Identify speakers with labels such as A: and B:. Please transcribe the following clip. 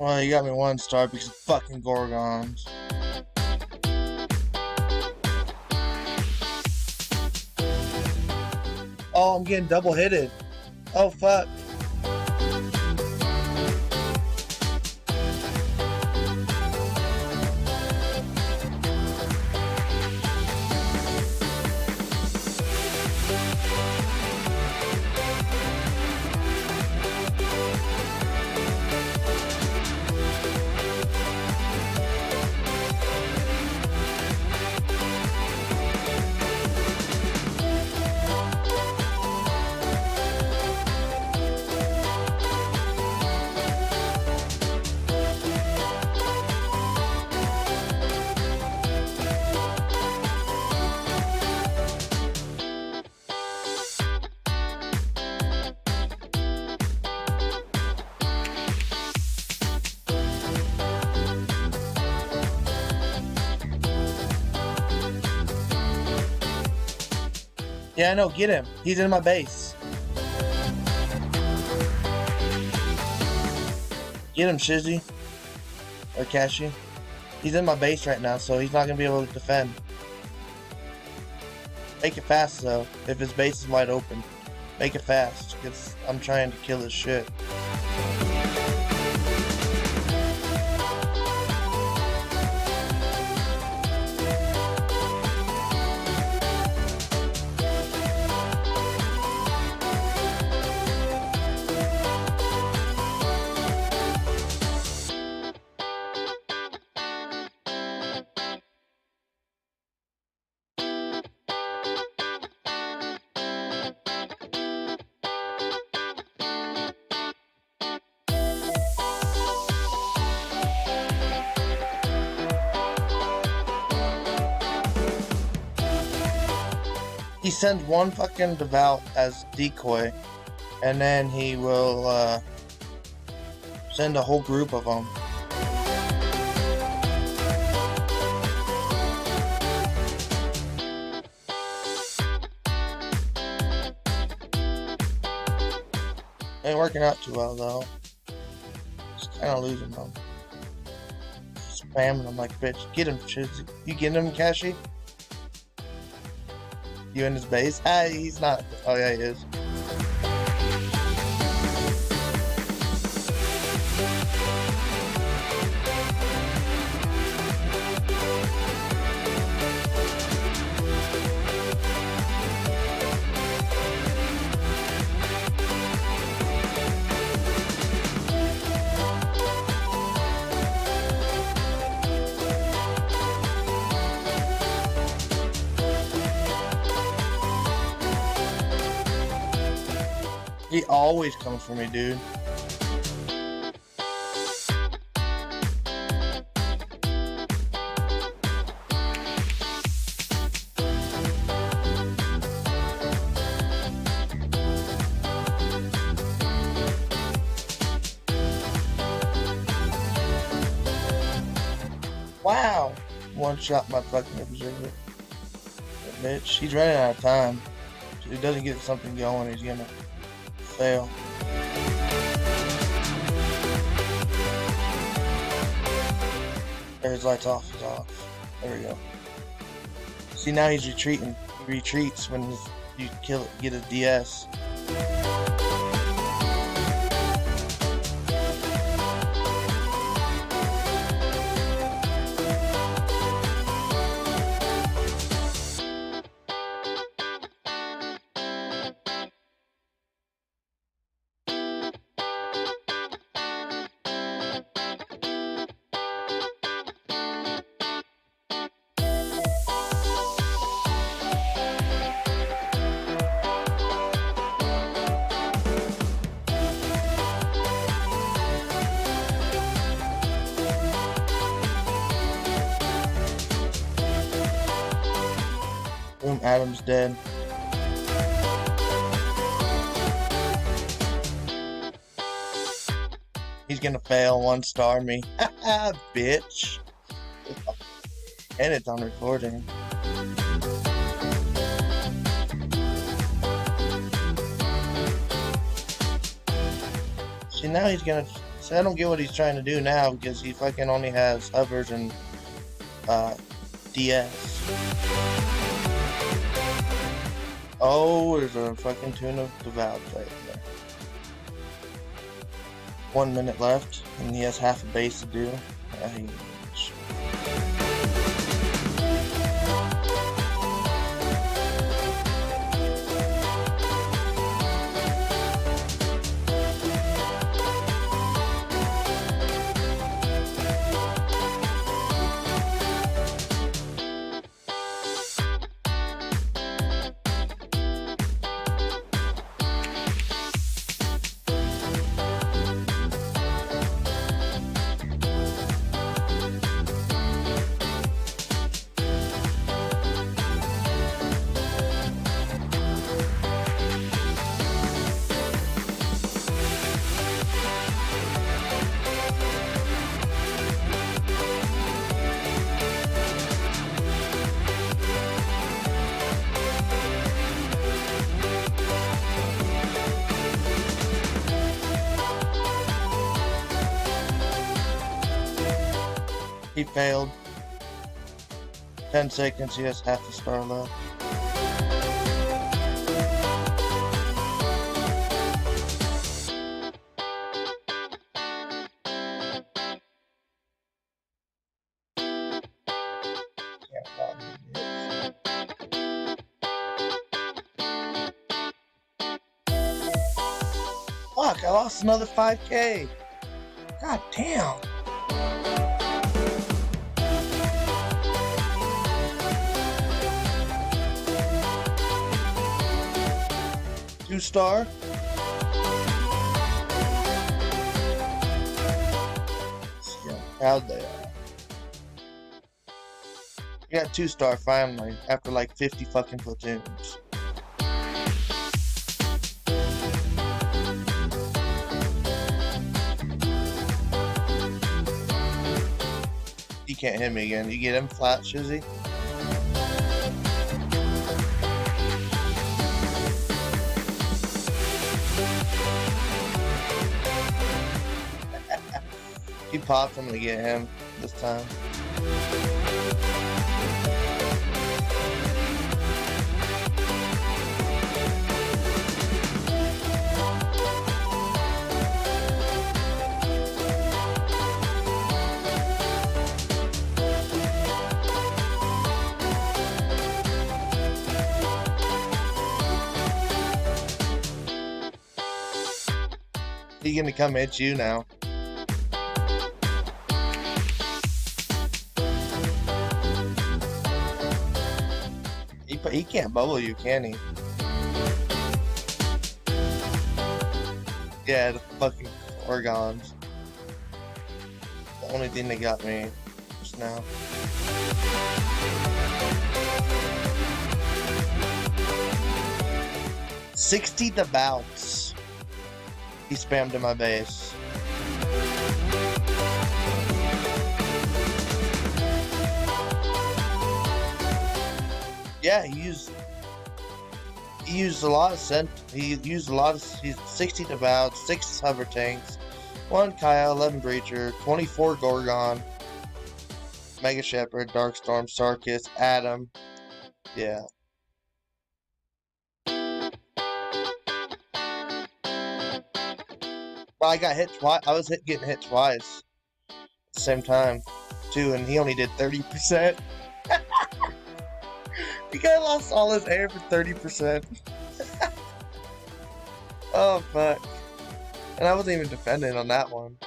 A: Well, you got me 1 star because of fucking Gorgons. Oh, I'm getting double hitted. Oh, fuck. Yeah, I know. Get him. He's in my base. Get him, Shizzy. Or Kashi. He's in my base right now, so he's not going to be able to defend. Make it fast, though. If his base is wide open. Make it fast, because I'm trying to kill his shit. He sends one fucking Devout as decoy, and then he will send a whole group of them. Ain't working out too well though. Just kind of losing them. Spamming them like bitch. Get him, Shizzy. You getting him, Kashi? You in his base? Ah, he's not. Oh yeah, he is. He always comes for me, dude. Wow! One shot my fucking observer. That bitch. He's running out of time. If he doesn't get something going, he's gonna fail. There, his lights off. Is off. There we go. See, now he's retreating. He retreats when you kill it, get a DS. Boom, Adam's dead. He's gonna fail 1-star me. Haha, bitch. And it's on recording. See, now he's gonna So I don't get what he's trying to do now because he fucking only has hovers and DS. Oh, there's a fucking tune of the Valve right there. 1 minute left, and he has half a base to do. He failed. 10 seconds, he has half a star left. Fuck, I lost another 5K. God damn. Two-star. See how proud they are. We got 2-star finally, after like 50 fucking platoons. He can't hit me again. You get him flat, Shizzy? He pops, I'm gonna get him this time. He's gonna come at you now. He can't bubble you, can he? Yeah, the fucking Orgons. The only thing that got me just now. $60 the bounce. He spammed in my base. Yeah, he used a lot of he's 60 to bounce, 6 hover tanks, 1 Kyle, 11 Breacher, 24 Gorgon, Mega Shepherd, Darkstorm, Sarkis, Adam. Yeah. Well, I got hit twice. I was getting hit twice at the same time, too, and he only did 30%. The guy lost all his air for 30%. Oh, fuck. And I wasn't even defending on that one.